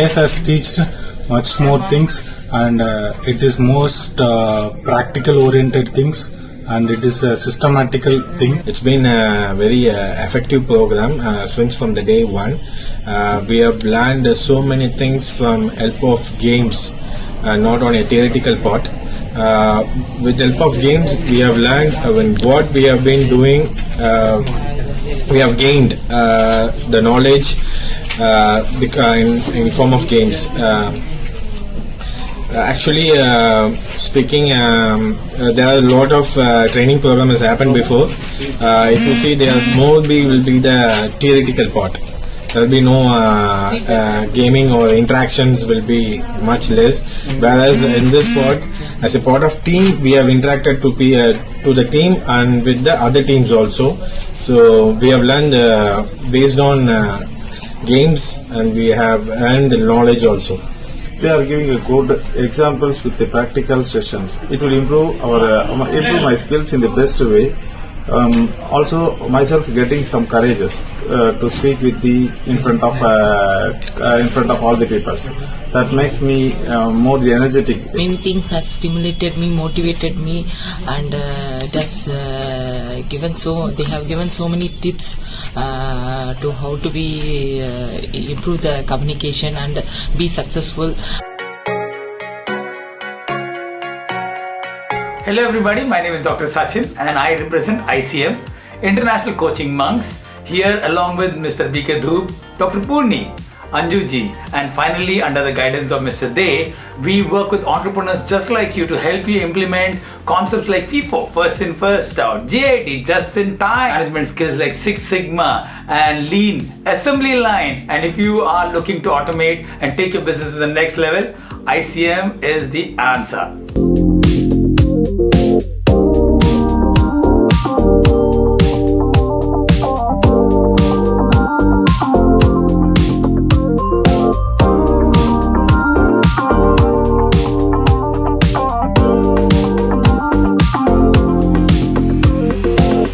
AS has teached much more things, and it is most practical oriented things, and it is a systematical thing. It's been a very effective program since from the day one. We have learned so many things from help of games, not on a theoretical part. With the help of games, we have learned what we have been doing. We have gained the knowledge in form of games. Actually, speaking, there are a lot of training programs happened before. If you see, there more will be the theoretical part. There will be no gaming or interactions will be much less. Whereas in this part, as a part of team, we have interacted to the team and with the other teams also. So we have learned based on games, and we have earned knowledge also. They are giving a good examples with the practical sessions. It will improve improve my skills in the best way. Also, myself getting some courageous to speak with in front of all the peoples. That makes me more energetic. Many things has stimulated me, motivated me, and it has they have given so many tips to how to be improve the communication and be successful. Hello everybody, my name is Dr. Sachin and I represent ICM, International Coaching Monks, here along with Mr. DK Dhoop, Dr. Purni, Anjuji, and finally under the guidance of Mr. Dey, we work with entrepreneurs just like you to help you implement concepts like FIFO, first in first out, JIT, just in time, management skills like Six Sigma and Lean, assembly line. And if you are looking to automate and take your business to the next level, ICM is the answer.